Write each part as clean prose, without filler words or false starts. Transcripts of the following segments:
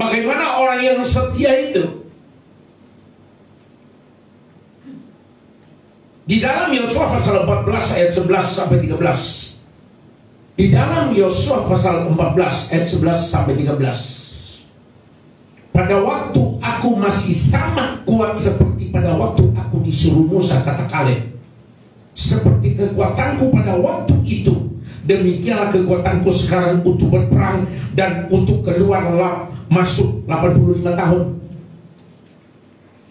Bagaimana orang yang setia itu? Di dalam Yosua pasal 14 ayat 11 sampai 13. Di dalam Yosua pasal 14 ayat 11 sampai 13. Pada waktu aku masih sama kuat seperti pada waktu aku disuruh Musa, kata Kaleb. Seperti kekuatanku pada waktu itu, demikianlah kekuatanku sekarang untuk berperang dan untuk keluar masuk 85 tahun.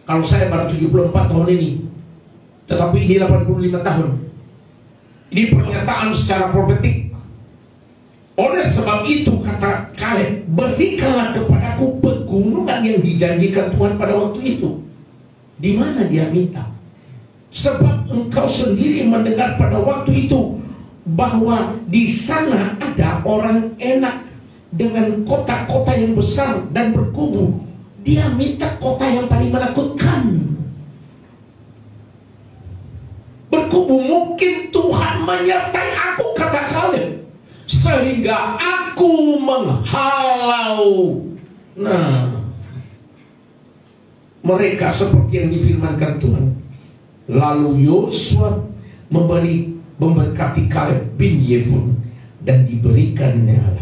Kalau saya baru 74 tahun ini, tetapi ini 85 tahun. Ini pernyataan secara profetik. Oleh sebab itu, kata Kaleb, berikanlah kepadaku pegunungan yang dijanjikan Tuhan pada waktu itu. Di mana dia minta? Sebab engkau sendiri mendengar pada waktu itu bahwa di sana ada orang enak dengan kota-kota yang besar dan berkubu. Dia minta kota yang paling menakutkan. Berkubu, mungkin Tuhan menyertai aku, kata Kaleb, sehingga aku menghalau. Nah, mereka seperti yang difirmankan Tuhan. Lalu Yosua memberkati Kaleb bin Yefun, dan diberikannya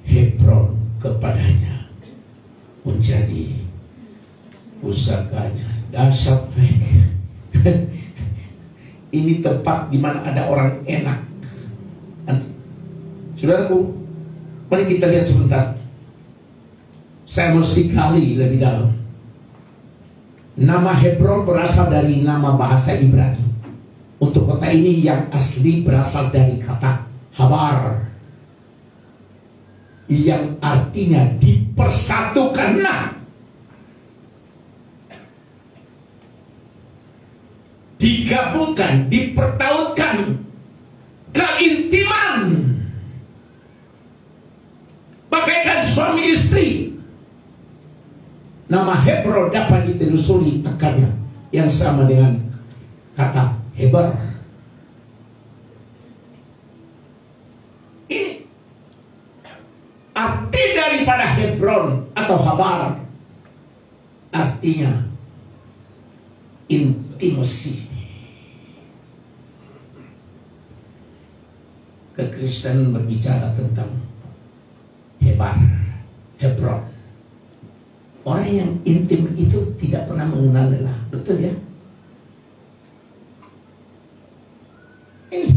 Hebron kepadanya menjadi pusakanya. Dasar ini tempat di mana ada orang enak. Saudaraku, mari kita lihat sebentar. Saya mesti gali lebih dalam. Nama Hebron berasal dari nama bahasa Ibrani. Untuk kota ini yang asli berasal dari kata Habar, yang artinya dipersatukan. Nah, digabungkan, dipertautkan, keintiman, bagaikan suami istri. Nama Hebron dapat ditelusuri akarnya yang sama dengan kata Heber. Ini arti daripada Hebron atau Habar, artinya intimasi. Kekristenan berbicara tentang Hebron. Orang yang intim itu tidak pernah mengenal lelah. Betul ya? Ini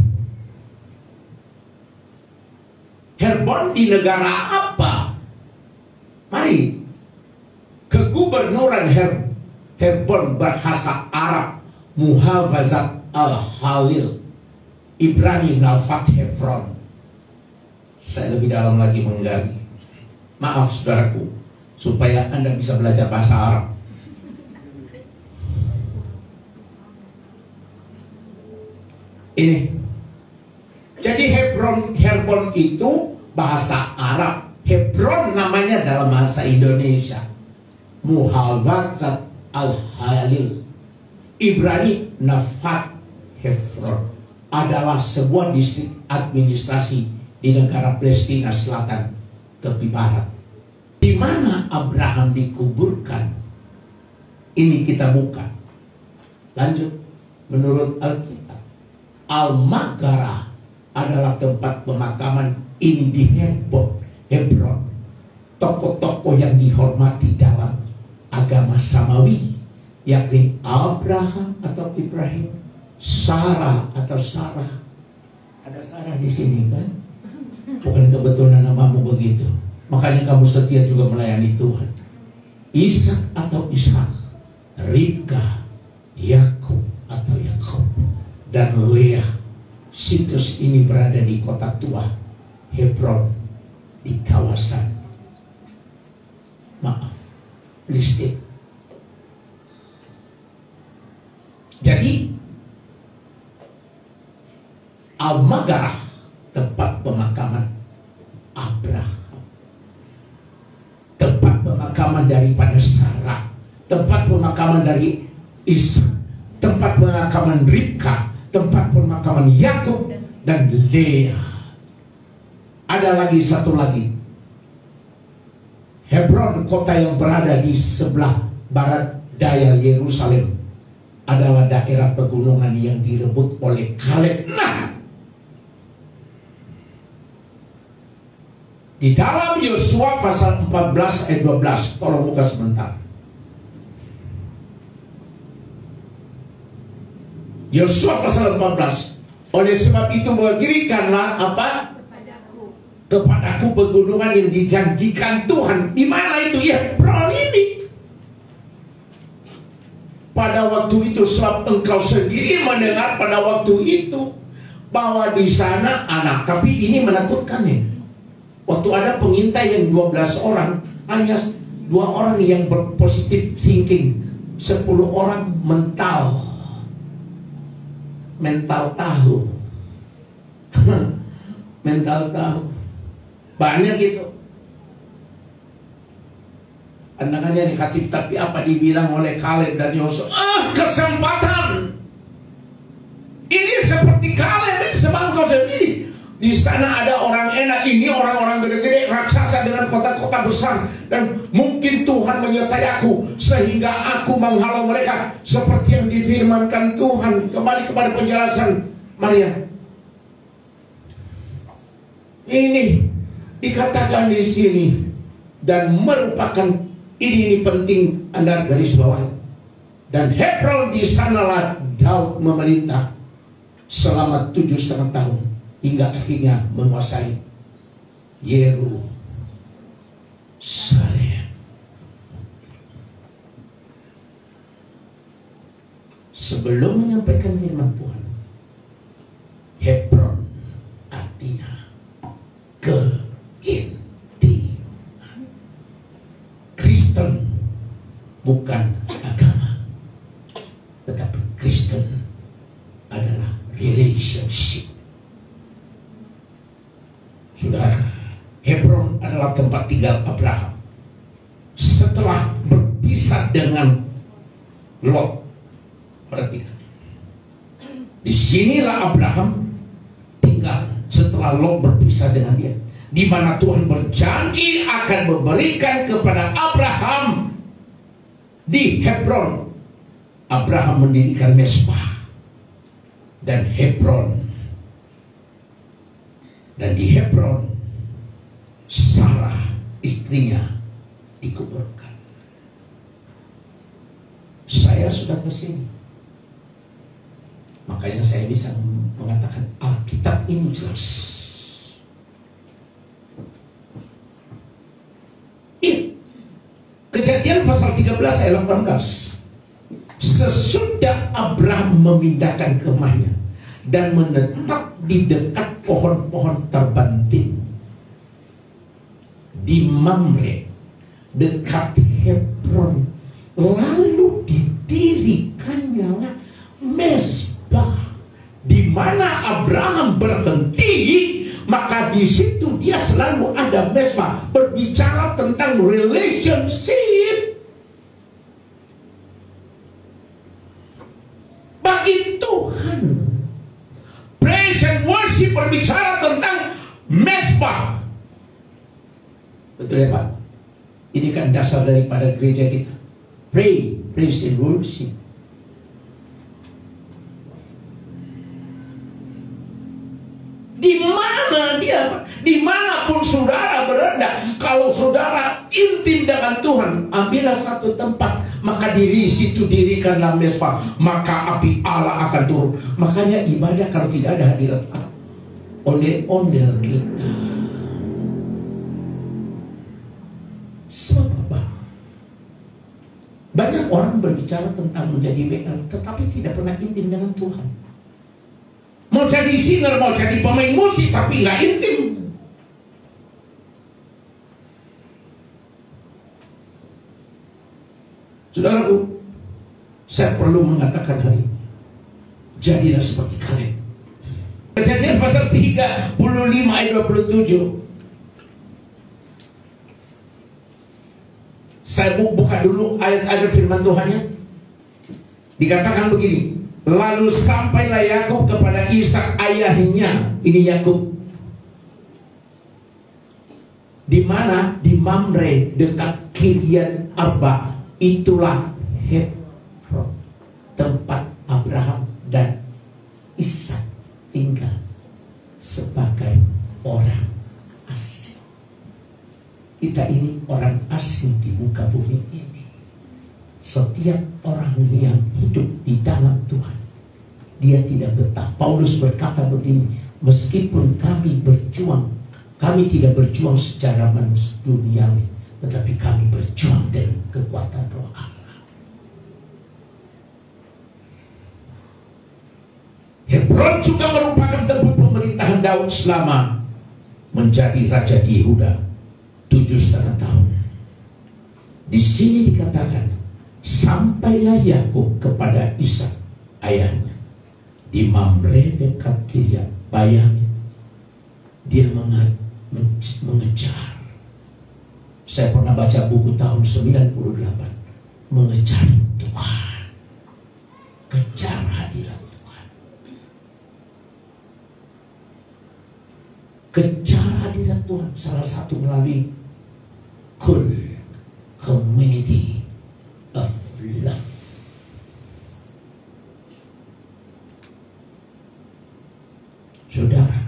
Hebron di negara apa? Mari, kegubernuran Hebron bahasa Arab Muhafazat Al-Halil, Ibrani Nafat Hebron. Saya lebih dalam lagi menggali. Maaf saudaraku, supaya Anda bisa belajar bahasa Arab. Ini. Jadi Hebron itu bahasa Arab. Hebron namanya dalam bahasa Indonesia Muhafazat Al-Halil, Ibrani Nafat Hebron, adalah sebuah distrik administrasi di negara Palestina Selatan tepi barat, di mana Abraham dikuburkan. Ini kita buka. Lanjut. Menurut Alkitab, Al-Maghara adalah tempat pemakaman ini di Hebron. Tokoh-tokoh yang dihormati dalam agama Samawi, yakni Abraham atau Ibrahim, Sarah atau Sarah. Ada Sarah di sini kan? Bukan kebetulan namamu begitu. Makanya kamu setia juga melayani Tuhan. Ishak atau Ishak, Ribka, Yakub atau Yakub, dan Leah. Situs ini berada di kota tua Hebron, di kawasan Filistin. Jadi Al-Maghara tempat pemakaman Abraham, tempat pemakaman daripada Sarah, tempat pemakaman dari Ishak, tempat pemakaman Ribka, tempat pemakaman Yakub dan Leah. Ada lagi satu lagi, Hebron, kota yang berada di sebelah barat daya Yerusalem, adalah daerah pegunungan yang direbut oleh Kaleb. Nah, di dalam Yosua pasal 14 ayat 12, tolong buka sebentar. Yosua pasal 14, oleh sebab itu berdirikanlah apa? Kepadaku pegunungan yang dijanjikan Tuhan. Di mana itu? Ya, Hebron ini. Pada waktu itu, sebab engkau sendiri mendengar pada waktu itu bahwa di sana anak. Tapi ini menakutkan ya. Waktu ada pengintai yang 12 orang, alias 2 orang yang berpositif thinking, 10 orang mental tahu. Mental tahu. Banyak gitu. Pandangannya negatif, tapi apa dibilang oleh Kaleb dan Yosua? Kesempatan. Ini seperti Kaleb, ini sebab kau sendiri. Di sana ada orang enak, ini orang-orang gede-gede, raksasa dengan kota-kota besar. Dan mungkin Tuhan menyertai aku, sehingga aku menghalau mereka. Seperti yang difirmankan Tuhan. Kembali kepada penjelasan Maria. Ini dikatakan di sini, dan merupakan ini penting Anda garis bawah. Dan Hebron, di sanalah Daud memerintah selama 7,5 tahun hingga akhirnya menguasai Yerusalem. Sebelum menyampaikan firman Tuhan, Hebron artinya keintiman. Kristen bukan agama, tetapi Kristen adalah relationship. Saudara, Hebron adalah tempat tinggal Abraham setelah berpisah dengan Lot. Perhatikan, disinilah Abraham tinggal setelah Lot berpisah dengan dia, di mana Tuhan berjanji akan memberikan kepada Abraham di Hebron. Abraham mendirikan Mezbah dan Hebron, dan di Hebron Sarah istrinya dikuburkan. Saya sudah ke sini, makanya saya bisa mengatakan Alkitab ini jelas. Kejadian pasal 13 ayat 18. Sesudah Abraham memindahkan kemahnya dan menetap di dekat pohon-pohon terbanting di Mamre dekat Hebron, lalu didirikannya Mezbah, di mana Abraham berhenti. Maka di situ dia selalu ada Mezbah, berbicara tentang relationship. Bagi Tuhan, praise and worship berbicara tentang Mezbah. Betul ya Pak? Ini kan dasar daripada gereja kita. Pray, praise and worship. Di mana dia, dimanapun saudara berada, kalau saudara intim dengan Tuhan, ambillah satu tempat, maka diri situ dirikanlah Mezbah, maka api Allah akan turun. Makanya ibadah kalau tidak ada hadirat Allah, ondel-ondel kita. Sebab apa? Banyak orang berbicara tentang menjadi WL, tetapi tidak pernah intim dengan Tuhan. Mau jadi singer, mau jadi pemain musik, tapi nggak intim. Saudaraku, saya perlu mengatakan hari ini, jadilah seperti Kaleb. Kejadian pasal 35 ayat 27. Saya buka dulu ayat-ayat firman Tuhannya. Dikatakan begini, lalu sampailah Yakub kepada Ishak ayahnya. Ini Yakub. Di mana Mamre dekat Kiriat Arba, itulah Hebron, tempat Abraham dan Ishak tinggal sebagai orang asing. Kita ini orang asing di muka bumi ini. Setiap orang yang hidup di dalam Tuhan, dia tidak betah. Paulus berkata begini, meskipun kami berjuang, kami tidak berjuang secara manusia duniawi, tetapi kami berjuang dengan kekuatan Roh Allah. Hebron juga merupakan tempat pemerintahan Daud selama menjadi raja di Yehuda 7,5 tahun. Di sini dikatakan, sampailah Yakub kepada Ishak ayahnya di Mamre dekat Kiriat. Bayangin, dia mengejar. Saya pernah baca buku tahun 98, mengejar Tuhan, kejar hadirat Tuhan, kejar hadirat Tuhan. Salah satu melalui community of love. Saudara,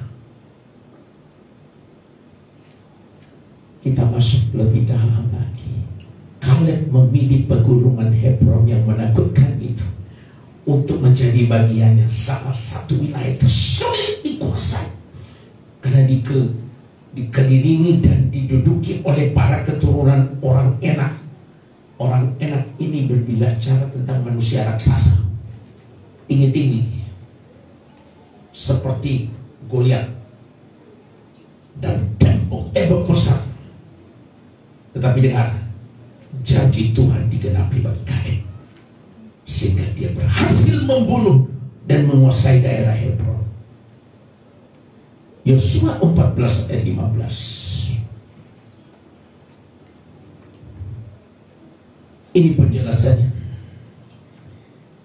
kita masuk lebih dalam lagi. Kaleb memilih pegunungan Hebron yang menakutkan itu untuk menjadi bagiannya. Salah satu wilayah tersulit dikuasai karena dikelilingi dan diduduki oleh para keturunan orang Enak. Orang Enak ini berbicara tentang manusia raksasa, tinggi-tinggi seperti Goliat dan tembok besar. Tetapi dengar, janji Tuhan digenapi bagi Kaleb, sehingga dia berhasil membunuh dan menguasai daerah Hebron. Yosua 14 ayat 15. Ini penjelasannya.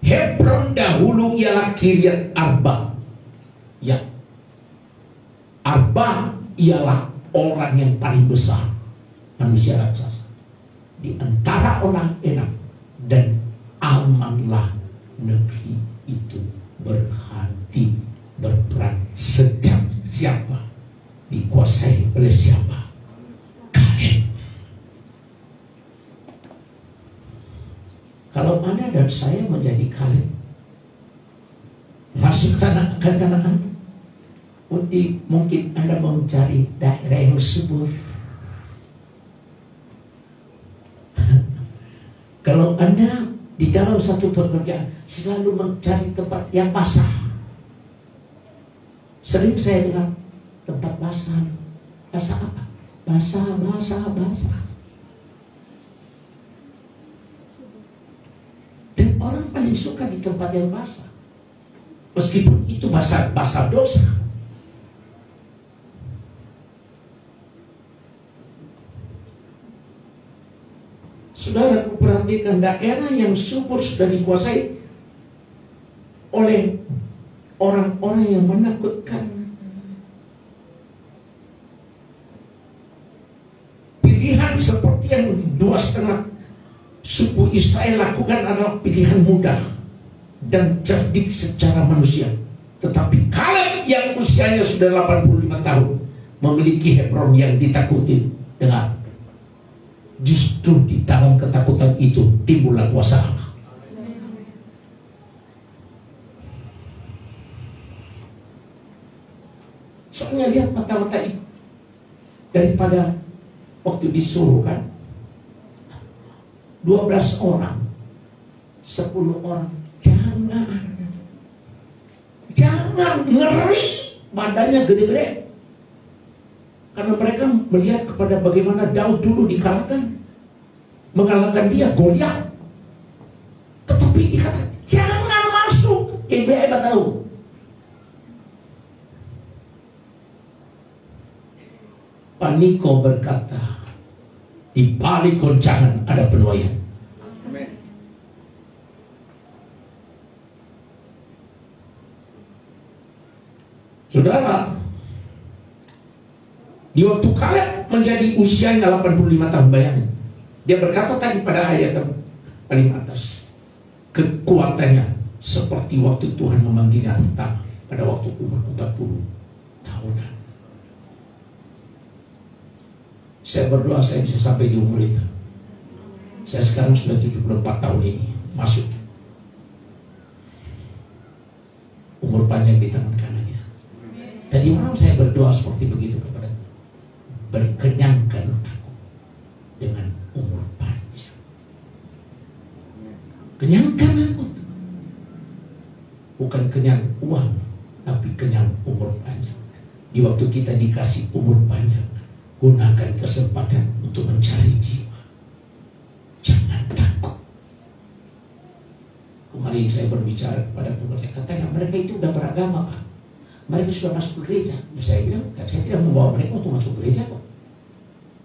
Hebron dahulu ialah Kiriat Arba. Ya, Arba ialah orang yang paling besar, manusia raksasa di antara orang Enak, dan amanlah negeri itu berhenti berperang sejak siapa dikuasai oleh siapa? Kaleb. Kalau Anda dan saya menjadi Kaleb, masuk tanah Kanaan, mungkin Anda mencari daerah yang subur. Kalau Anda di dalam satu pekerjaan selalu mencari tempat yang basah. Sering saya dengar tempat basah. Basah apa? Basah. Dan orang paling suka di tempat yang basah. Meskipun itu basah dosa. Saudara, perhatikan, daerah yang subur sudah dikuasai oleh orang-orang yang menakutkan. Pilihan seperti yang 2,5 suku Israel lakukan adalah pilihan mudah dan cerdik secara manusia. Tetapi Kaleb yang usianya sudah 85 tahun memiliki Hebron yang ditakuti. Dengar, justru di dalam ketakutan itu timbullah kuasa Allah. Soalnya lihat mata-mata itu, daripada waktu disuruh kan 12 orang 10 orang, jangan ngeri, badannya gede-gede. Karena mereka melihat kepada bagaimana Daud dulu mengalahkan dia, Goliat. Tetapi dikatakan jangan masuk. Ibu tahu. Paniko berkata, di balik goncangan ada penuaian. Amen. Saudara, di waktu Kaleb menjadi usianya 85 tahun, bayangin. Dia berkata tadi pada ayat yang paling atas, kekuatannya seperti waktu Tuhan memanggilnya pertama pada waktu umur 40 tahunan. Saya berdoa saya bisa sampai di umur itu. Saya sekarang sudah 74 tahun ini, masuk umur panjang di tangan kanannya. Tadi malam saya berdoa seperti begitu kepada Tuhan. Berkenyangkan aku dengan umur panjang. Kenyangkan aku. Bukan kenyang uang, tapi kenyang umur panjang. Di waktu kita dikasih umur panjang, gunakan kesempatan untuk mencari jiwa. Jangan takut. Kemarin saya berbicara kepada pekerja, katanya mereka itu udah beragama, Pak. Mereka sudah masuk ke gereja. Saya bilang, saya tidak membawa mereka untuk masuk ke gereja kok.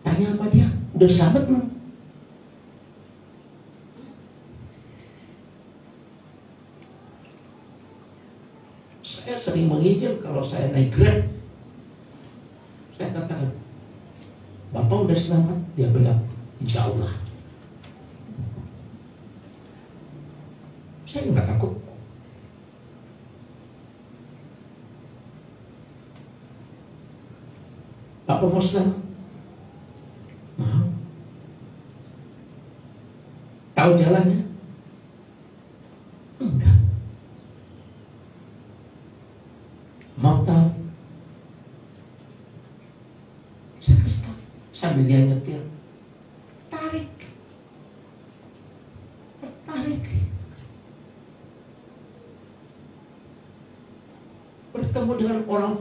Tanya sama dia, udah selamat belum? Saya sering menginjil kalau saya naik Grab. Saya katakan, Bapak udah selamat? Dia bilang, insya Allah. Saya nggak takut. Bapak mau selamat? Mau. Tahu jalannya? Enggak. Mau tahu? Saya kasih tahu. Sambil dia nyetir, tarik. Bertemu dengan orang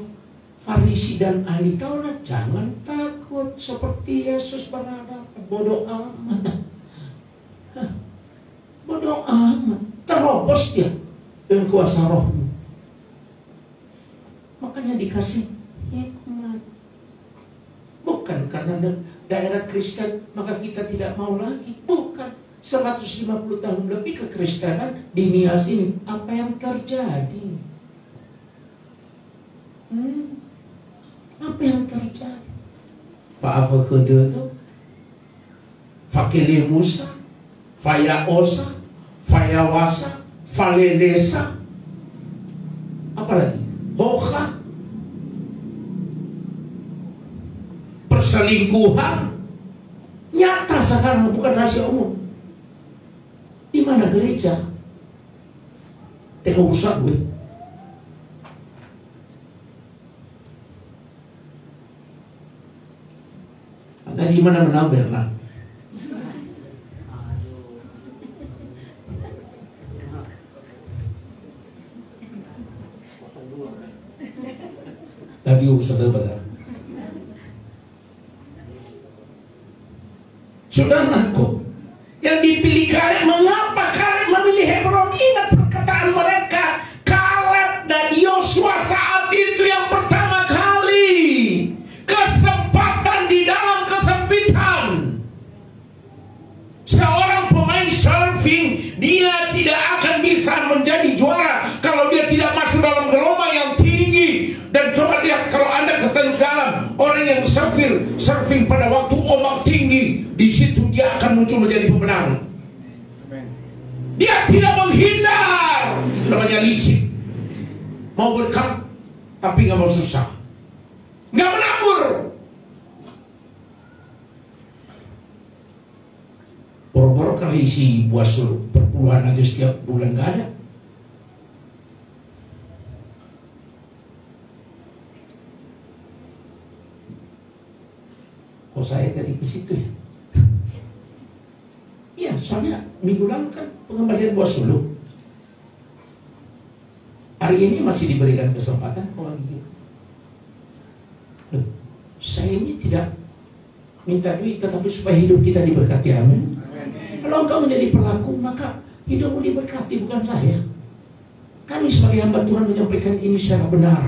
Farisi dan ahli Taurat, jangan takut seperti Yesus berada. Bodoh amat. Bodoh amat. Terobos dia dengan kuasa rohmu. Makanya dikasih hikmat. Bukan karena daerah Kristen maka kita tidak mau lagi. Bukan. 150 tahun lebih kekristenan di Nias ini. Apa yang terjadi? Apa yang terjadi? Fa'afakudu itu Fakili Musa, Faya Osa, Faya Wasa, Falelesa, apa lagi? Hoka, perselingkuhan, nyata sekarang, bukan rahasia umum. Di mana gereja? Tengok urusan gue. Ngaji mana menaber lah. Lagi urusan daripada. Saudaraku, yang dipilih Kaleb, mengapa Kaleb memilih Hebron? Ingat perkataan mereka, Kaleb dan Yosua saat itu yang pertama kali kesempatan di dalam kesempitan. Seorang pemain surfing, dia tidak akan bisa menjadi juara kalau dia tidak masuk dalam gelombang yang tinggi. Dan coba lihat kalau Anda ketemu dalam orang yang surfing pada waktu ombak tinggi, di situ dia akan muncul menjadi pemenang. Dia tidak menghindar, namanya licik. Mau berkat tapi nggak mau susah, nggak menabur. Boro-boro kali isi buas perpuluhan aja setiap bulan nggak ada. Kok saya tadi ke situ ya? Iya, soalnya minggu lalu kan pengembalian buah suluk. Hari ini masih diberikan kesempatan kalau gitu. Loh, saya ini tidak minta duit, tetapi supaya hidup kita diberkati, amin. Kalau engkau menjadi pelaku, maka hidupmu diberkati, bukan saya. Kami sebagai hamba Tuhan menyampaikan ini secara benar.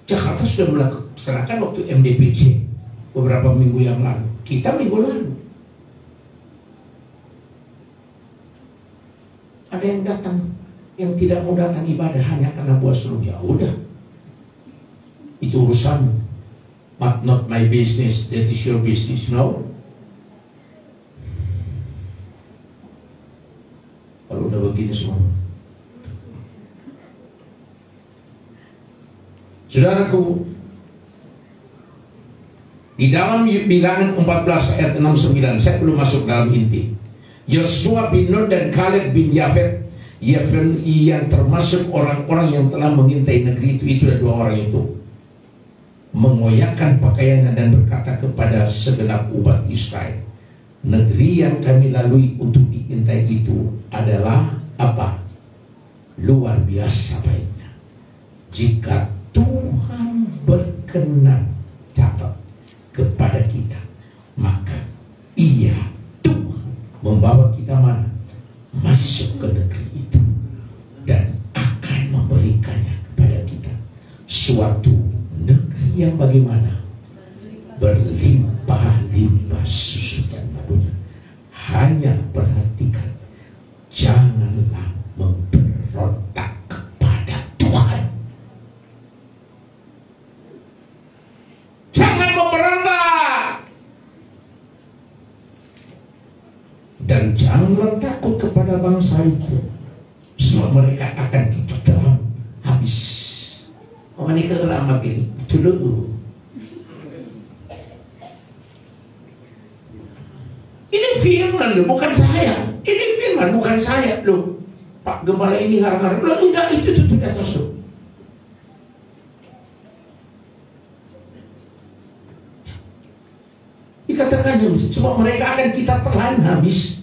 Jakarta sudah melaksanakan waktu MDPC beberapa minggu yang lalu. Kita minggu lalu. Ada yang datang, yang tidak mau datang ibadah hanya karena buat seru. Ya udah, itu urusanmu. But not my business, that is your business. No. Kalau udah begini semua. Saudaraku, di dalam Bilangan 14 ayat 69, saya belum masuk dalam inti. Yosua bin Nun dan Kaleb bin Yefet yang termasuk orang-orang yang telah mengintai negeri itu ada 2 orang itu, mengoyakkan pakaiannya dan berkata kepada segenap umat Israel, negeri yang kami lalui untuk diintai itu adalah apa? Luar biasa baiknya. Jika Tuhan berkenan, catat, kepada kita, maka Ia, Tuhan, membawa kita mana? Masuk ke negeri itu dan akan memberikannya kepada kita, suatu negeri yang bagaimana? Berlimpah-limpah susu dan madunya. Hanya perhatikan, janganlah memberontak kepada Tuhan. Jangan memberontak. Dan janganlah takut kepada bangsa itu, sebab mereka akan ditelan habis. Mereka lama gini, dulu. Ini firman loh, bukan saya. Ini firman, bukan saya loh. Pak Gembala ini ngarang-ngarang. Loh enggak, itu di atas loh. Dikatakan sebab mereka akan kita telan habis.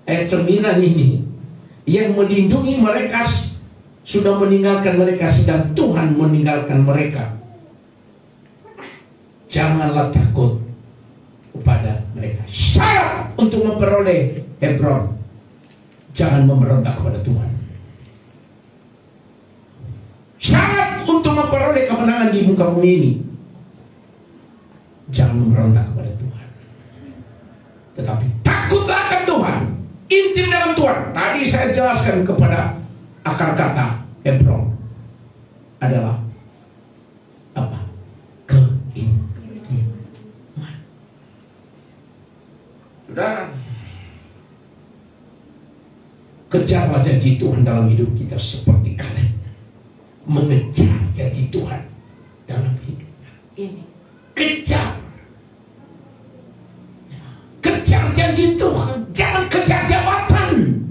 Ayat 9 ini, yang melindungi mereka sudah meninggalkan mereka, sedang Tuhan meninggalkan mereka. Janganlah takut kepada mereka. Syarat untuk memperoleh Hebron, jangan memberontak kepada Tuhan. Syarat untuk memperoleh kemenangan di muka bumi ini, jangan memberontak kepada Tuhan, tetapi takutlah akan Tuhan, intim dalam Tuhan. Tadi saya jelaskan kepada akar kata Hebron adalah apa? Keintiman. Saudara, kejarlah janji Tuhan dalam hidup kita seperti kalian mengejar janji Tuhan dalam hidup ini. Kejar janji Tuhan. Jangan kejar jabatan,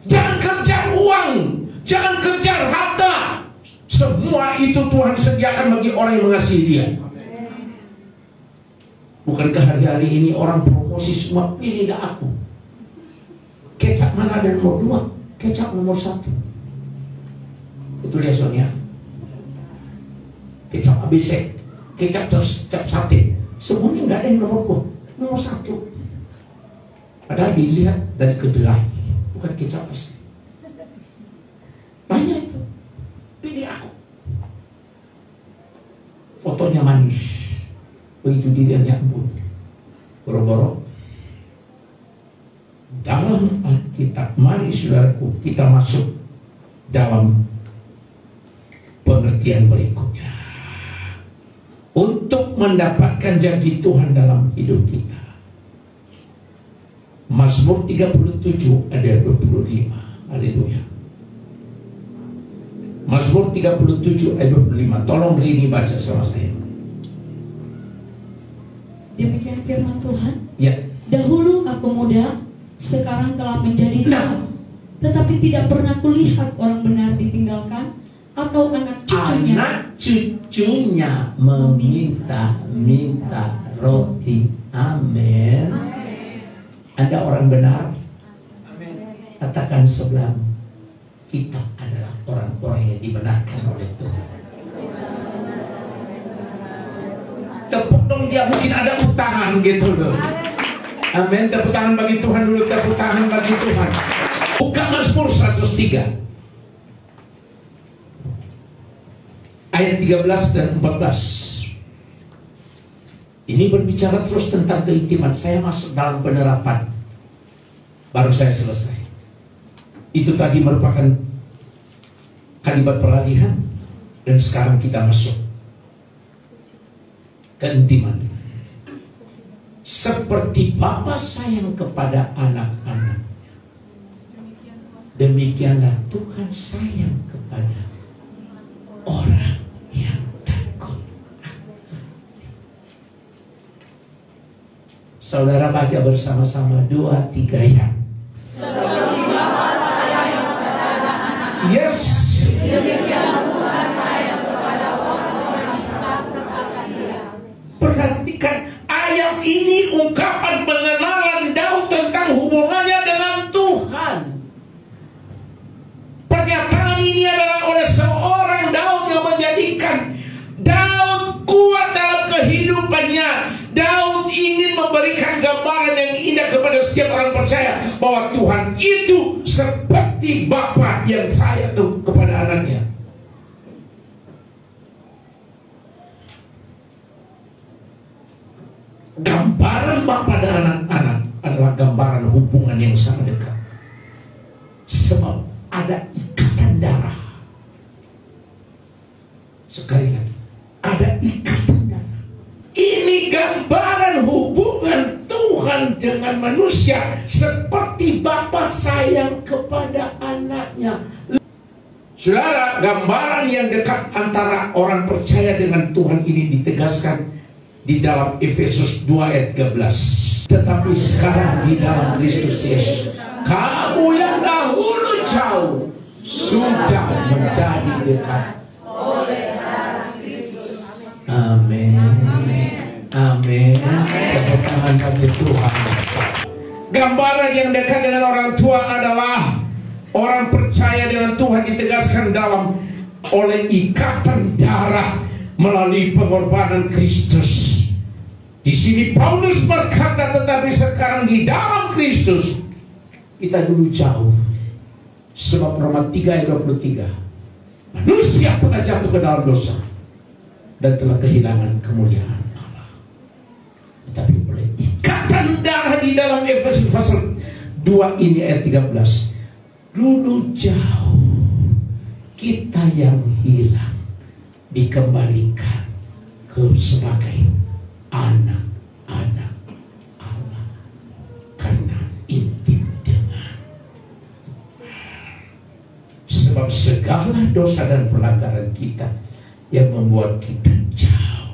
jangan kejar uang, jangan kejar harta. Semua itu Tuhan sediakan bagi orang yang mengasihi Dia. Bukankah hari-hari ini orang promosi semua, pilihlah aku. Kecap mana ada nomor 2, kecap nomor 1. Betul ya Sonia? Kecap ABC, kecap sate, semuanya nggak ada yang nomor 1. Padahal dilihat dari kedelai, bukan kecap asli. Banyak itu. Pilih aku. Fotonya manis. Begitu dilihat, ya ampun, boro-boro. Dalam Alkitab, mari saudaraku, kita masuk dalam pengertian berikutnya. Untuk mendapatkan janji Tuhan dalam hidup kita, Mazmur 37 ayat 25. Haleluya. Mazmur 37 ayat 25. Tolong Rini baca sama saya. Demikian firman Tuhan. Ya. Dahulu aku muda, sekarang telah menjadi tua, tetapi tidak pernah kulihat orang benar ditinggalkan, atau anak cucunya meminta roti. Amin. Ada orang benar? Katakan sebelah, kita adalah orang-orang yang dibenarkan oleh Tuhan. Tepuk dong dia, mungkin ada utangan gitu loh. Amin. Tepuk tangan bagi Tuhan dulu, tepuk tangan bagi Tuhan. Buka Mazmur 103 ayat 13 dan 14. Ini berbicara terus tentang keintiman. Saya masuk dalam penerapan, baru saya selesai. Itu tadi merupakan kalimat pelatihan, dan sekarang kita masuk keintiman. Seperti Bapa sayang kepada anak-anak, demikianlah Tuhan sayang kepada orang yang takut. Saudara baca bersama-sama 2-3 ya. Seperti Bapa sayang kepada anak-anak, Yes. demikianlah Tuhan sayang kepada orang-orang yang takut akan Dia. Perhatikan ayat ini, ungkapan pengenalan Daud tentang hubungannya dengan Tuhan. Pernyataan ini adalah oleh seorang Daud yang menjadikan Daud kuat dalam kehidupannya. Daud ingin memberikan gambaran yang indah kepada setiap orang percaya bahwa Tuhan itu seperti Bapa yang sayang kepada anaknya. Gambaran Bapa dan anak-anak adalah gambaran hubungan yang sangat dekat. Sebab ada ikatan darah. Sekali lagi, ada ikatan darah. Ini gambaran hubungan Tuhan dengan manusia, seperti Bapa sayang kepada anaknya. Saudara, gambaran yang dekat antara orang percaya dengan Tuhan ini ditegaskan di dalam Efesus 2 ayat 13. Tetapi sekarang di dalam Kristus Yesus, kamu yang dahulu jauh sudah menjadi dekat Oleh darah Kristus. Amin. Amin. Tepuk tangan bagi Tuhan. Gambaran yang dekat dengan orang tua adalah orang percaya dengan Tuhan ditegaskan dalam oleh ikatan darah melalui pengorbanan Kristus. Di sini Paulus berkata, tetapi sekarang di dalam Kristus kita dulu jauh. Sebab Roma 3 ayat 23, manusia telah jatuh ke dalam dosa dan telah kehilangan kemuliaan Allah. Tetapi oleh ikatan darah di dalam Efesus pasal 2 ini ayat 13, dulu jauh kita yang hilang dikembalikan ke sebagai anak-anak Allah karena intim dengan. Sebab segala dosa dan pelanggaran kita yang membuat kita jauh,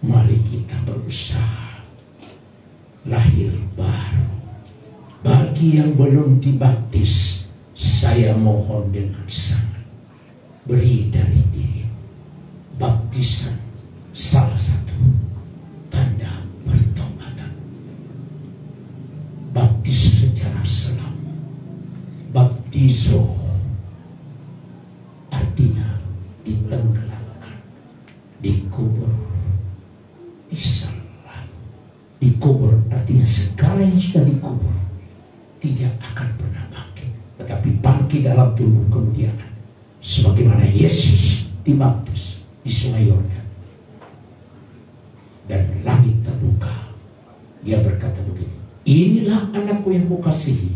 mari kita berusaha lahir baru. Bagi yang belum dibaptis, saya mohon dengan sangat, beri dari diri baptisan, salah satu tanda pertobatan. Baptis secara selam, baptizo artinya ditenggelamkan, dikubur, disalam. Dikubur artinya segala yang sudah dikubur tidak akan pernah bangkit, tetapi bangkit dalam tubuh kemuliaan, sebagaimana Yesus dibaptis di Sungai Yordan dan langit terbuka. Dia berkata begini, inilah anakku yang kukasihi,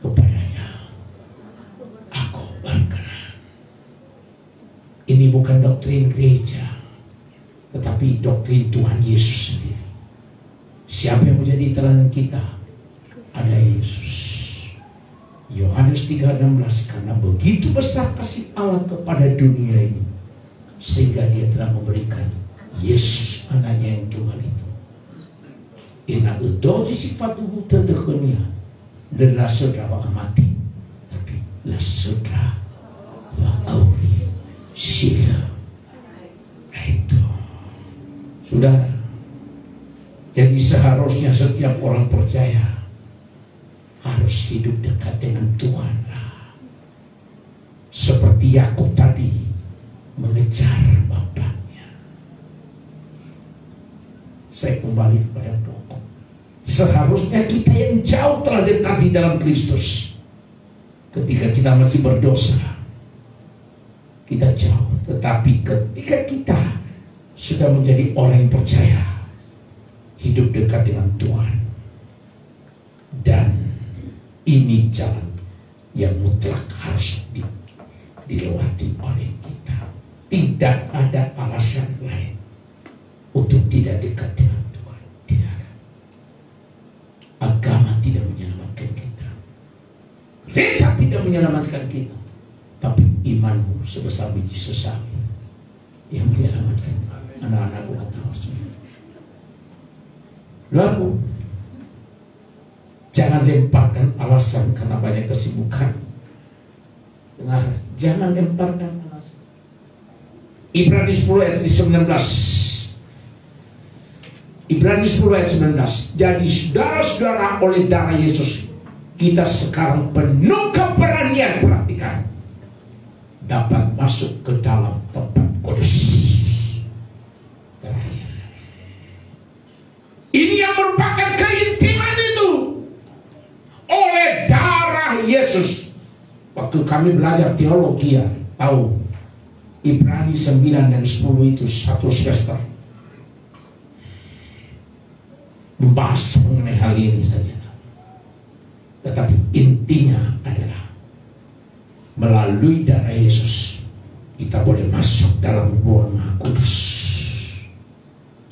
kepadanya aku berkenan. Ini bukan doktrin gereja, tetapi doktrin Tuhan Yesus sendiri. Siapa yang menjadi teladan kita? Ada Yesus. Yohanes 3:16, karena begitu besar kasih Allah kepada dunia ini, sehingga dia telah memberikan Yesus anaknya yang tunggal itu. Ina udoji sifatuhu tedekenya, lelah saudara amati, tapi lah saudara wa auri sila. Itu, saudara. Jadi seharusnya setiap orang percaya harus hidup dekat dengan Tuhan lah. Seperti Yakub tadi mengejar bapaknya. Saya kembali kepada pokok. Seharusnya kita yang jauh telah dekat di dalam Kristus. Ketika kita masih berdosa, kita jauh. Tetapi ketika kita sudah menjadi orang yang percaya, hidup dekat dengan Tuhan, dan ini jalan yang mutlak harus dilewati oleh kita. Tidak ada alasan lain. menyelamatkan kita, tapi imanmu sebesar biji sesawi yang menyelamatkan anak-anakku atau lalu jangan lemparkan alasan karena banyak kesibukan. Dengar, jangan lemparkan alasan. Ibrani 10 ayat 19. Ibrani 10 ayat 19. Jadi saudara-saudara, oleh darah Yesus kita sekarang penuh keberanian, perhatikan, dapat masuk ke dalam tempat kudus terakhir. Ini yang merupakan keintiman itu oleh darah Yesus. Waktu kami belajar teologi ya, tahu Ibrani 9 dan 10 itu satu semester membahas mengenai hal ini saja. Tetapi intinya adalah melalui darah Yesus kita boleh masuk dalam ruang Maha Kudus.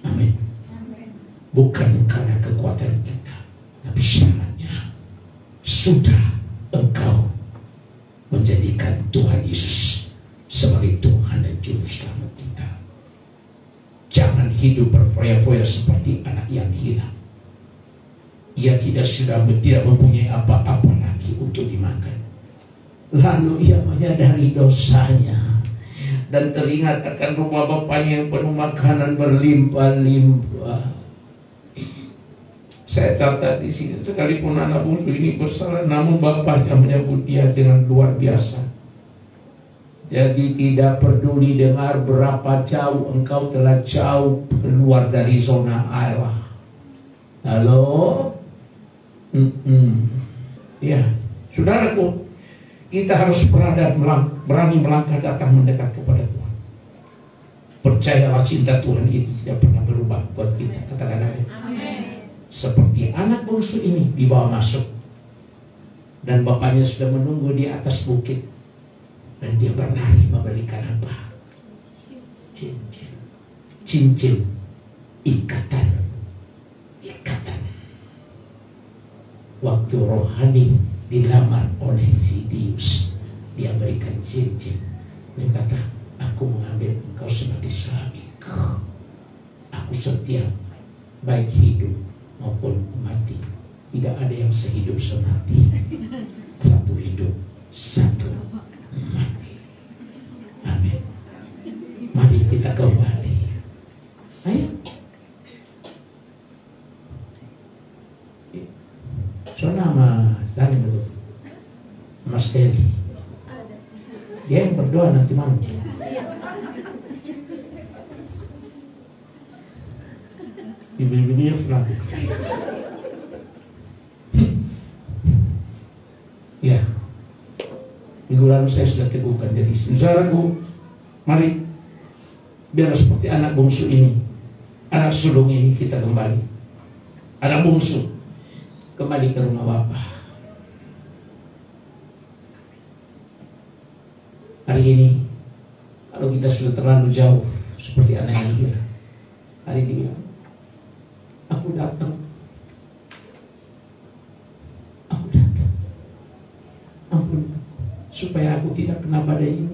Amin. Bukan karena kekuatan kita, tapi syaratnya sudah engkau menjadikan Tuhan Yesus sebagai Tuhan dan Juru Selamat kita. Jangan hidup berfoya-foya seperti anak yang hilang. Ia tidak mempunyai apa-apa lagi untuk dimakan. Lalu ia menyadari dosanya dan teringat akan rumah bapaknya yang penuh makanan berlimpah-limpah. Saya catat di sini, sekalipun anak bungsu ini bersalah, namun bapaknya menyambut dia dengan luar biasa. Jadi tidak peduli dengar berapa jauh engkau telah jauh keluar dari zona Allah. Halo? Ya, saudaraku, kita harus berani melangkah datang mendekat kepada Tuhan. Percayalah, cinta Tuhan itu tidak pernah berubah buat kita. Katakan amin. Seperti anak bungsu ini dibawa masuk, dan bapaknya sudah menunggu di atas bukit, dan dia berlari memberikan apa? Cincin, ikatan. Waktu rohani dilamar oleh Sidius, dia berikan cincin. Dia kata, aku mengambil engkau sebagai suamiku. Aku setia, baik hidup maupun mati. Tidak ada yang sehidup semati. Satu hidup, satu mati. Amin. Mari kita kembali. Ayo. So nama tadi betul Mas Teddy. Dia yang berdoa nanti malam. Bibir-bibirnya flat. Ya, minggu lalu saya sudah teguhkan. Jadi saudaraku, mari biar seperti anak bungsu ini, anak sulung ini, kita kembali. Anak bungsu kembali ke rumah Bapa. Hari ini, kalau kita sudah terlalu jauh seperti anak yang hilang, hari ini bilang, aku datang, ampun, supaya aku tidak kena badai ini.